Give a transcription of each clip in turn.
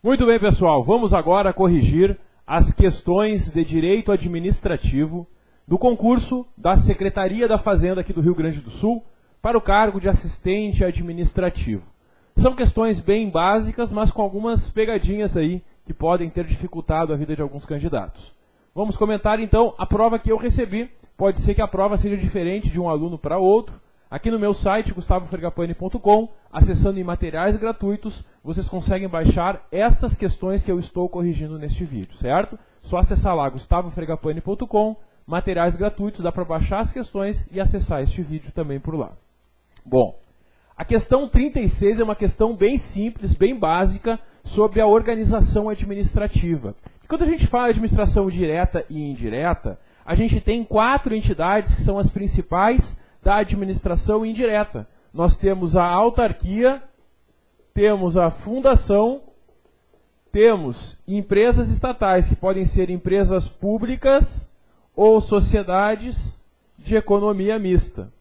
Muito bem, pessoal. Vamos agora corrigir as questões de direito administrativo do concurso da Secretaria da Fazenda aqui do Rio Grande do Sul para o cargo de assistente administrativo. São questões bem básicas, mas com algumas pegadinhas aí que podem ter dificultado a vida de alguns candidatos. Vamos comentar então a prova que eu recebi. Pode ser que a prova seja diferente de um aluno para outro. Aqui no meu site, gustavofregapane.com, acessando em materiais gratuitos, vocês conseguem baixar estas questões que eu estou corrigindo neste vídeo, certo? Só acessar lá, gustavofregapane.com, materiais gratuitos, dá para baixar as questões e acessar este vídeo também por lá. Bom, a questão 36 é uma questão bem simples, bem básica, sobre a organização administrativa. E quando a gente fala de administração direta e indireta, a gente tem 4 entidades que são as principais da administração indireta. Nós temos a autarquia, temos a fundação, temos empresas estatais, que podem ser empresas públicas ou sociedades de economia mista.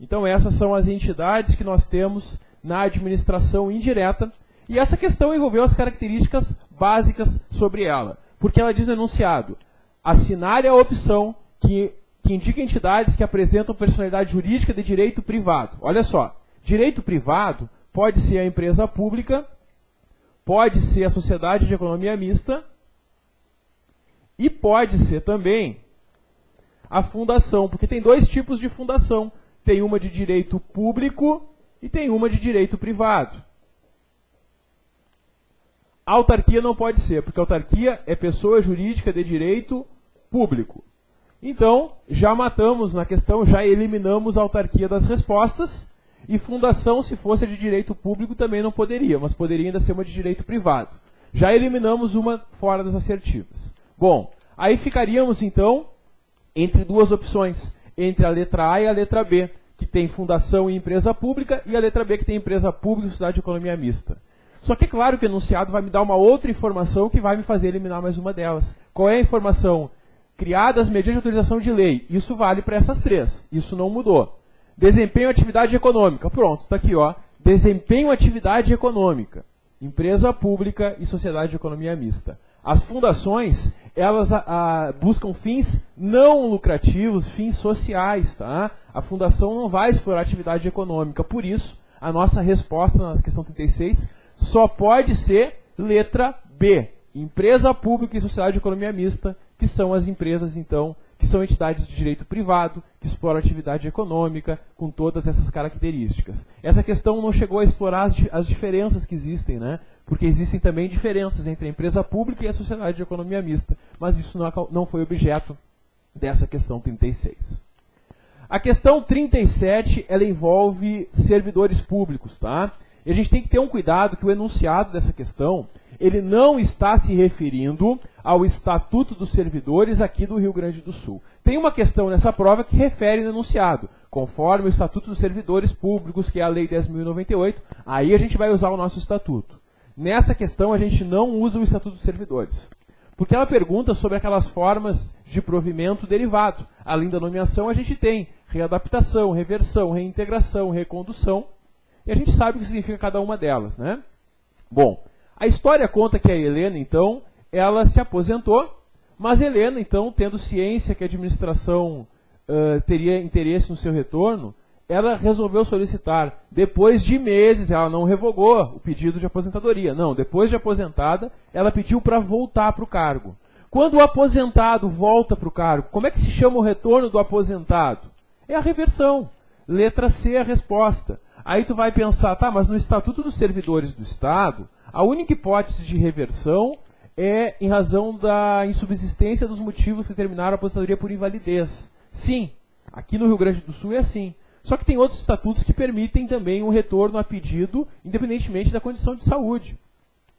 Então essas são as entidades que nós temos na administração indireta, e essa questão envolveu as características básicas sobre ela, porque ela diz no enunciado: assinar a opção que indica entidades que apresentam personalidade jurídica de direito privado. Olha só, direito privado pode ser a empresa pública, pode ser a sociedade de economia mista e pode ser também a fundação, porque tem 2 tipos de fundação. Tem uma de direito público e tem uma de direito privado. A autarquia não pode ser, porque a autarquia é pessoa jurídica de direito público. Então, já matamos na questão, já eliminamos a autarquia das respostas, e fundação, se fosse de direito público, também não poderia, mas poderia ainda ser uma de direito privado. Já eliminamos uma fora das assertivas. Bom, aí ficaríamos, então, entre 2 opções, entre a letra A e a letra B, que tem fundação e empresa pública, e a letra B, que tem empresa pública e sociedade de economia mista. Só que é claro que o enunciado vai me dar uma outra informação que vai me fazer eliminar mais uma delas. Qual é a informação? Criadas mediante autorização de lei. Isso vale para essas 3. Isso não mudou. Desempenho atividade econômica. Pronto, está aqui, ó. Desempenho atividade econômica. Empresa pública e sociedade de economia mista. As fundações, elas buscam fins não lucrativos, fins sociais, tá? A fundação não vai explorar atividade econômica. Por isso, a nossa resposta na questão 36 só pode ser letra B. Empresa pública e sociedade de economia mista, que são as empresas, então, que são entidades de direito privado, que exploram atividade econômica, com todas essas características. Essa questão não chegou a explorar as diferenças que existem, né? Porque existem também diferenças entre a empresa pública e a sociedade de economia mista, mas isso não foi objeto dessa questão 36. A questão 37, ela envolve servidores públicos, tá? E a gente tem que ter um cuidado que o enunciado dessa questão, ele não está se referindo ao Estatuto dos Servidores aqui do Rio Grande do Sul. Tem uma questão nessa prova que refere no enunciado, conforme o Estatuto dos Servidores Públicos, que é a Lei 10.098, aí a gente vai usar o nosso Estatuto. Nessa questão a gente não usa o Estatuto dos Servidores, porque ela pergunta sobre aquelas formas de provimento derivado. Além da nomeação, a gente tem readaptação, reversão, reintegração, recondução, e a gente sabe o que significa cada uma delas, né? Bom, a história conta que a Helena, então, ela se aposentou, mas Helena, então, tendo ciência que a administração teria interesse no seu retorno, ela resolveu solicitar, depois de meses, ela não revogou o pedido de aposentadoria, não, depois de aposentada, ela pediu para voltar para o cargo. Quando o aposentado volta para o cargo, como é que se chama o retorno do aposentado? É a reversão. Letra C é a resposta. Aí tu vai pensar, tá, mas no Estatuto dos Servidores do Estado, a única hipótese de reversão é em razão da insubsistência dos motivos que determinaram a aposentadoria por invalidez. Sim, aqui no Rio Grande do Sul é assim. Só que tem outros estatutos que permitem também um retorno a pedido, independentemente da condição de saúde.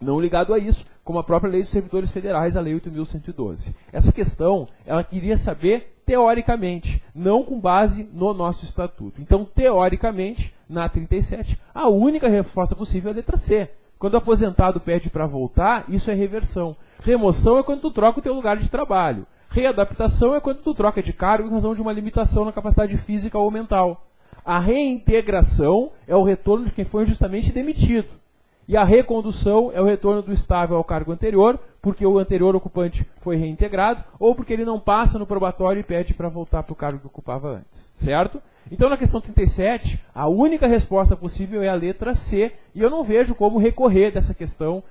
Não ligado a isso, como a própria Lei dos Servidores Federais, a Lei 8.112. Essa questão, ela queria saber teoricamente, não com base no nosso estatuto. Então, teoricamente, na 37, a única resposta possível é a letra C. Quando o aposentado pede para voltar, isso é reversão. Remoção é quando tu troca o teu lugar de trabalho. Readaptação é quando tu troca de cargo em razão de uma limitação na capacidade física ou mental. A reintegração é o retorno de quem foi injustamente demitido. E a recondução é o retorno do estável ao cargo anterior, porque o anterior ocupante foi reintegrado, ou porque ele não passa no probatório e pede para voltar para o cargo que ocupava antes. Certo? Então, na questão 37, a única resposta possível é a letra C, e eu não vejo como recorrer dessa questão,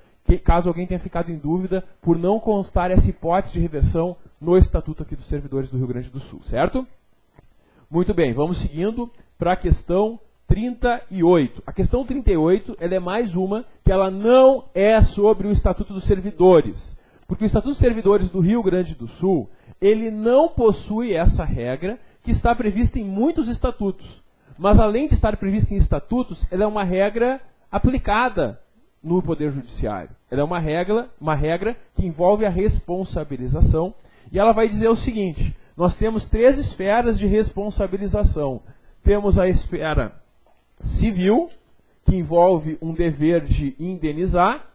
caso alguém tenha ficado em dúvida, por não constar essa hipótese de reversão no Estatuto aqui dos Servidores do Rio Grande do Sul. Certo? Muito bem, vamos seguindo para a questão 38. A questão 38, ela é mais uma que ela não é sobre o Estatuto dos Servidores. Porque o Estatuto dos Servidores do Rio Grande do Sul, ele não possui essa regra que está prevista em muitos estatutos. Mas além de estar prevista em estatutos, ela é uma regra aplicada no Poder Judiciário. Ela é uma regra que envolve a responsabilização. E ela vai dizer o seguinte: nós temos 3 esferas de responsabilização. Temos a esfera civil, que envolve um dever de indenizar,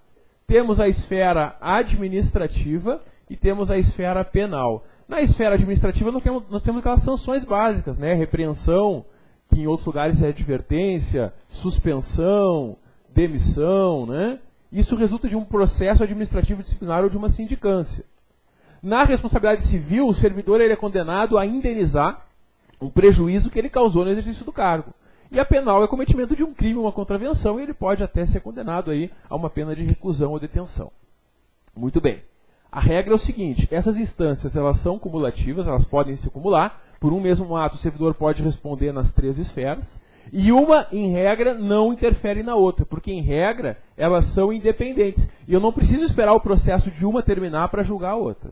temos a esfera administrativa e temos a esfera penal. Na esfera administrativa nós temos aquelas sanções básicas, né? Repreensão, que em outros lugares é advertência, suspensão, demissão, né? Isso resulta de um processo administrativo disciplinar ou de uma sindicância. Na responsabilidade civil, o servidor ele é condenado a indenizar um prejuízo que ele causou no exercício do cargo. E a penal é cometimento de um crime, uma contravenção, e ele pode até ser condenado aí a uma pena de reclusão ou detenção. Muito bem. A regra é o seguinte: essas instâncias elas são cumulativas, elas podem se acumular. Por um mesmo ato, o servidor pode responder nas 3 esferas. E uma, em regra, não interfere na outra, porque, em regra, elas são independentes. E eu não preciso esperar o processo de uma terminar para julgar a outra.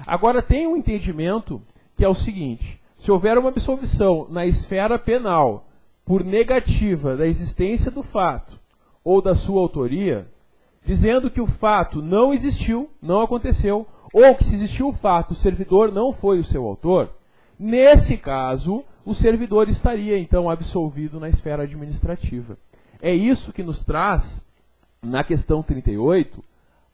Agora, tem um entendimento que é o seguinte: se houver uma absolvição na esfera penal por negativa da existência do fato ou da sua autoria, dizendo que o fato não existiu, não aconteceu, ou que se existiu o fato, o servidor não foi o seu autor, nesse caso, o servidor estaria, então, absolvido na esfera administrativa. É isso que nos traz, na questão 38,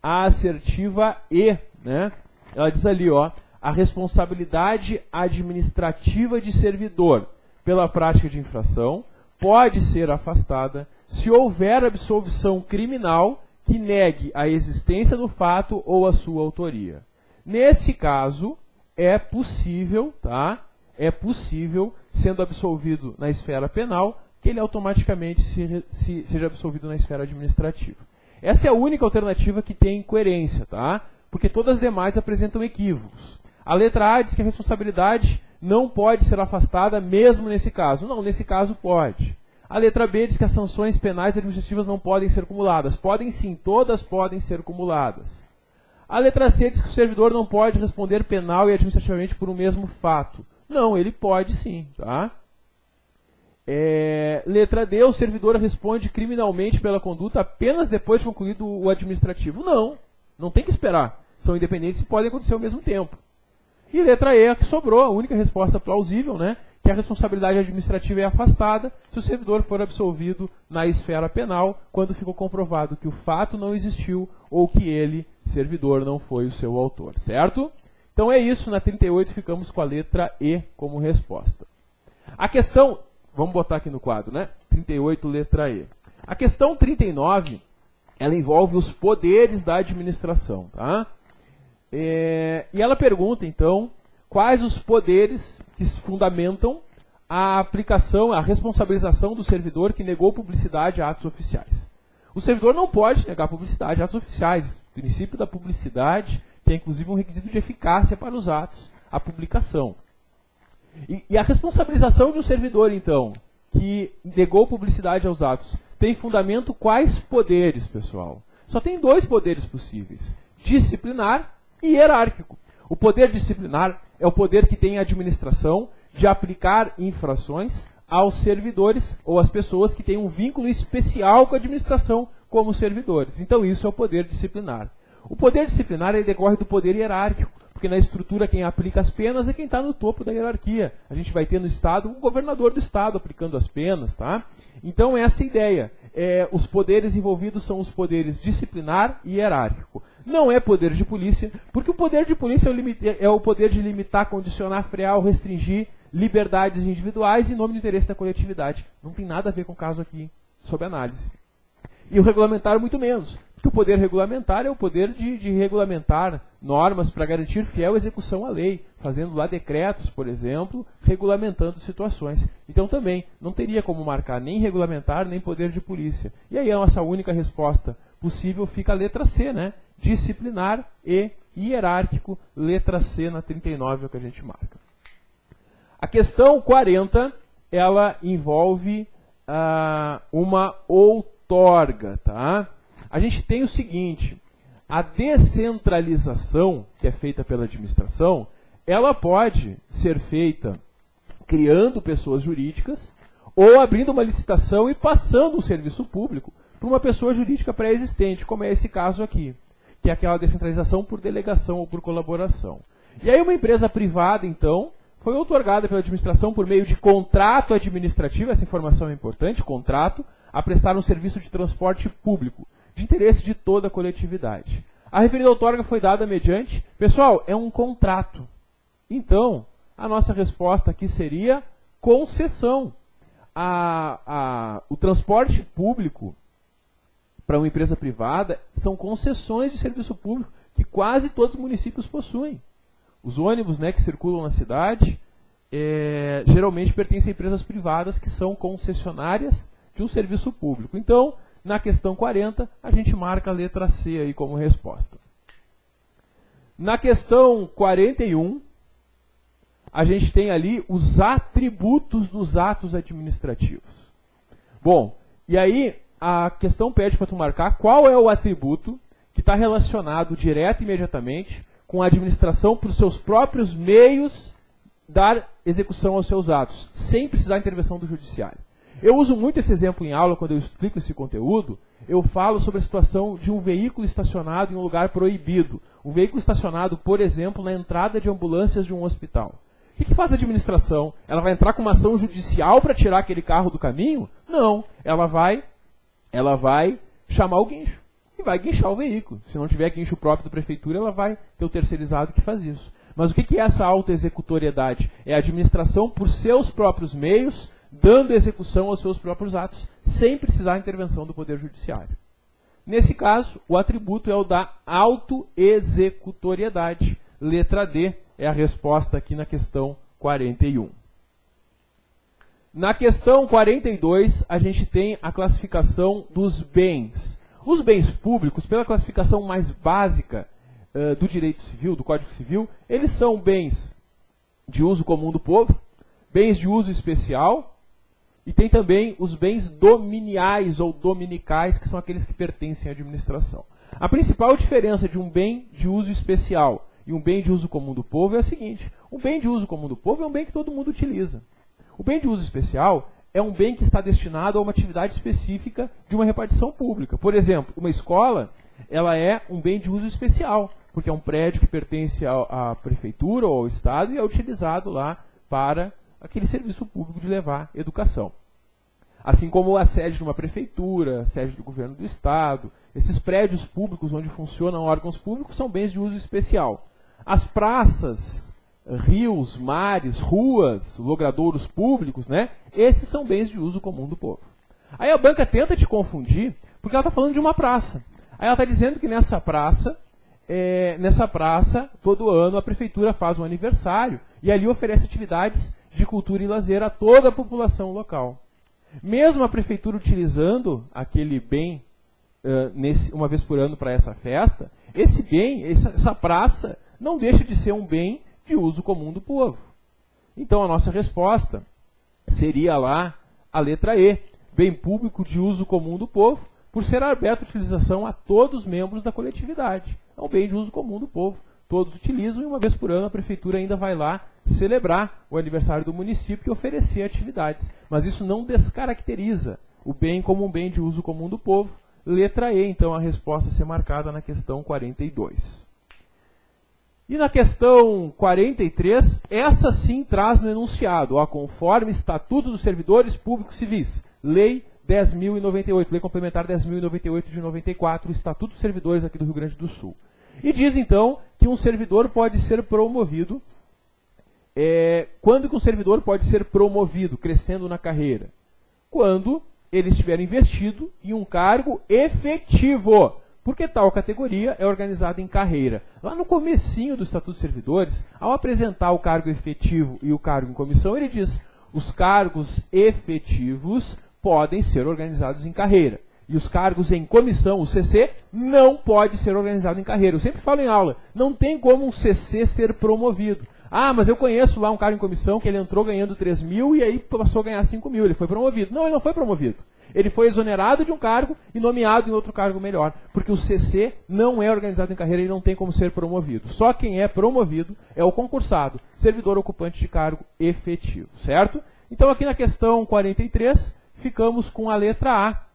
a assertiva E, né? Ela diz ali, ó, a responsabilidade administrativa de servidor pela prática de infração pode ser afastada se houver absolvição criminal que negue a existência do fato ou a sua autoria. Nesse caso, é possível, tá? É possível, sendo absolvido na esfera penal, que ele automaticamente seja absolvido na esfera administrativa. Essa é a única alternativa que tem coerência, tá? Porque todas as demais apresentam equívocos. A letra A diz que a responsabilidade não pode ser afastada mesmo nesse caso. Não, nesse caso pode. A letra B diz que as sanções penais e administrativas não podem ser cumuladas. Podem sim, todas podem ser cumuladas. A letra C diz que o servidor não pode responder penal e administrativamente por um mesmo fato. Não, ele pode sim, tá? Letra D, o servidor responde criminalmente pela conduta apenas depois de concluído o administrativo. Não, não tem que esperar. São independentes e podem acontecer ao mesmo tempo. E letra E, a que sobrou, a única resposta plausível, né? Que a responsabilidade administrativa é afastada se o servidor for absolvido na esfera penal, quando ficou comprovado que o fato não existiu ou que ele, servidor, não foi o seu autor, certo? Então é isso, na 38 ficamos com a letra E como resposta. A questão, vamos botar aqui no quadro, né? 38, letra E. A questão 39, ela envolve os poderes da administração, tá? E ela pergunta, então, quais os poderes que fundamentam a aplicação, a responsabilização do servidor que negou publicidade a atos oficiais. O servidor não pode negar publicidade a atos oficiais. O princípio da publicidade tem, inclusive, um requisito de eficácia para os atos, a publicação. E a responsabilização de um servidor, então, que negou publicidade aos atos, tem fundamento quais poderes, pessoal? Só tem 2 poderes possíveis: disciplinar e hierárquico. O poder disciplinar é o poder que tem a administração de aplicar infrações aos servidores ou às pessoas que têm um vínculo especial com a administração como servidores. Então isso é o poder disciplinar. O poder disciplinar ele decorre do poder hierárquico, porque na estrutura quem aplica as penas é quem está no topo da hierarquia. A gente vai ter no Estado o governador do Estado aplicando as penas, tá? Então essa é a ideia. Os poderes envolvidos são os poderes disciplinar e hierárquico. Não é poder de polícia, porque o poder de polícia é o poder de limitar, condicionar, frear ou restringir liberdades individuais em nome do interesse da coletividade. Não tem nada a ver com o caso aqui sob análise. E o regulamentar muito menos. Porque o poder regulamentar é o poder de regulamentar normas para garantir fiel execução à lei, fazendo lá decretos, por exemplo, regulamentando situações. Então também não teria como marcar nem regulamentar, nem poder de polícia. E aí a nossa única resposta possível fica a letra C, né? Disciplinar e hierárquico, letra C na 39 é o que a gente marca. A questão 40, ela envolve uma outorga, tá? A gente tem o seguinte, a descentralização que é feita pela administração, ela pode ser feita criando pessoas jurídicas ou abrindo uma licitação e passando um serviço público para uma pessoa jurídica pré-existente, como é esse caso aqui, que é aquela descentralização por delegação ou por colaboração. E aí uma empresa privada, então, foi outorgada pela administração por meio de contrato administrativo, essa informação é importante, contrato, a prestar um serviço de transporte público, de interesse de toda a coletividade. A referida outorga foi dada mediante, pessoal, é um contrato. Então, a nossa resposta aqui seria concessão. O transporte público para uma empresa privada são concessões de serviço público que quase todos os municípios possuem. Os ônibus, né, que circulam na cidade geralmente pertencem a empresas privadas que são concessionárias de um serviço público. Então, na questão 40, a gente marca a letra C aí como resposta. Na questão 41, a gente tem ali os atributos dos atos administrativos. Bom, e aí a questão pede para tu marcar qual é o atributo que está relacionado direto e imediatamente com a administração por seus próprios meios dar execução aos seus atos, sem precisar da intervenção do judiciário. Eu uso muito esse exemplo em aula quando eu explico esse conteúdo. Eu falo sobre a situação de um veículo estacionado em um lugar proibido. Um veículo estacionado, por exemplo, na entrada de ambulâncias de um hospital. O que faz a administração? Ela vai entrar com uma ação judicial para tirar aquele carro do caminho? Não. Ela vai chamar o guincho e vai guinchar o veículo. Se não tiver guincho próprio da prefeitura, ela vai ter o terceirizado que faz isso. Mas o que é essa autoexecutoriedade? É a administração por seus próprios meios, dando execução aos seus próprios atos, sem precisar da intervenção do Poder Judiciário. Nesse caso, o atributo é o da autoexecutoriedade. Letra D é a resposta aqui na questão 41. Na questão 42, a gente tem a classificação dos bens. Os bens públicos, pela classificação mais básica do direito civil, do Código Civil, eles são bens de uso comum do povo, bens de uso especial, e tem também os bens dominiais ou dominicais, que são aqueles que pertencem à administração. A principal diferença de um bem de uso especial e um bem de uso comum do povo é a seguinte: um bem de uso comum do povo é um bem que todo mundo utiliza. O bem de uso especial é um bem que está destinado a uma atividade específica de uma repartição pública. Por exemplo, uma escola, ela é um bem de uso especial, porque é um prédio que pertence à prefeitura ou ao Estado e é utilizado lá para aquele serviço público de levar educação. Assim como a sede de uma prefeitura, a sede do governo do Estado, esses prédios públicos onde funcionam órgãos públicos são bens de uso especial. As praças, rios, mares, ruas, logradouros públicos, né? Esses são bens de uso comum do povo. Aí a banca tenta te confundir, porque ela está falando de uma praça. Aí ela está dizendo que nessa praça, todo ano a prefeitura faz um aniversário e ali oferece atividades de cultura e lazer a toda a população local. Mesmo a prefeitura utilizando aquele bem uma vez por ano para essa festa, esse bem, essa praça, não deixa de ser um bem de uso comum do povo. Então a nossa resposta seria lá a letra E, bem público de uso comum do povo, por ser aberto à utilização a todos os membros da coletividade. É um bem de uso comum do povo. Todos utilizam e uma vez por ano a prefeitura ainda vai lá celebrar o aniversário do município e oferecer atividades. Mas isso não descaracteriza o bem como um bem de uso comum do povo. Letra E, então, a resposta a ser marcada na questão 42. E na questão 43, essa sim traz no enunciado, conforme Estatuto dos Servidores Públicos Civis, Lei 10.098, Lei Complementar 10.098 de 94, o Estatuto dos Servidores aqui do Rio Grande do Sul. E diz, então, que um servidor pode ser promovido. Quando que um servidor pode ser promovido, crescendo na carreira? Quando ele estiver investido em um cargo efetivo, porque tal categoria é organizada em carreira. Lá no comecinho do Estatuto dos Servidores, ao apresentar o cargo efetivo e o cargo em comissão, ele diz: os cargos efetivos podem ser organizados em carreira. E os cargos em comissão, o CC, não pode ser organizado em carreira. Eu sempre falo em aula, não tem como um CC ser promovido. Ah, mas eu conheço lá um cara em comissão que ele entrou ganhando 3 mil e aí passou a ganhar 5 mil, ele foi promovido. Não, ele não foi promovido. Ele foi exonerado de um cargo e nomeado em outro cargo melhor. Porque o CC não é organizado em carreira e não tem como ser promovido. Só quem é promovido é o concursado, servidor ocupante de cargo efetivo, certo? Então aqui na questão 43, ficamos com a letra A,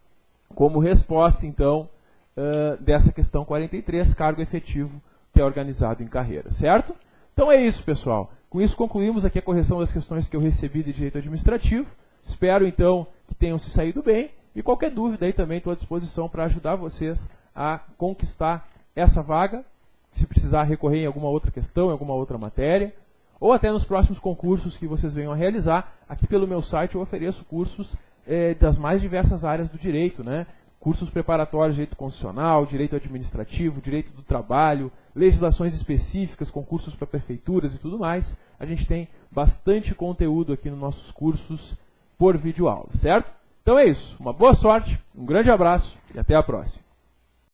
como resposta, então, dessa questão 43, cargo efetivo que é organizado em carreira, certo? Então é isso, pessoal. Com isso concluímos aqui a correção das questões que eu recebi de direito administrativo. Espero, então, que tenham se saído bem. E qualquer dúvida aí também estou à disposição para ajudar vocês a conquistar essa vaga, se precisar recorrer em alguma outra questão, em alguma outra matéria, ou até nos próximos concursos que vocês venham a realizar. Aqui pelo meu site eu ofereço cursos das mais diversas áreas do direito, né? Cursos preparatórios de direito constitucional, direito administrativo, direito do trabalho, legislações específicas, concursos para prefeituras e tudo mais. A gente tem bastante conteúdo aqui nos nossos cursos por videoaula, certo? Então é isso. Uma boa sorte, um grande abraço e até a próxima.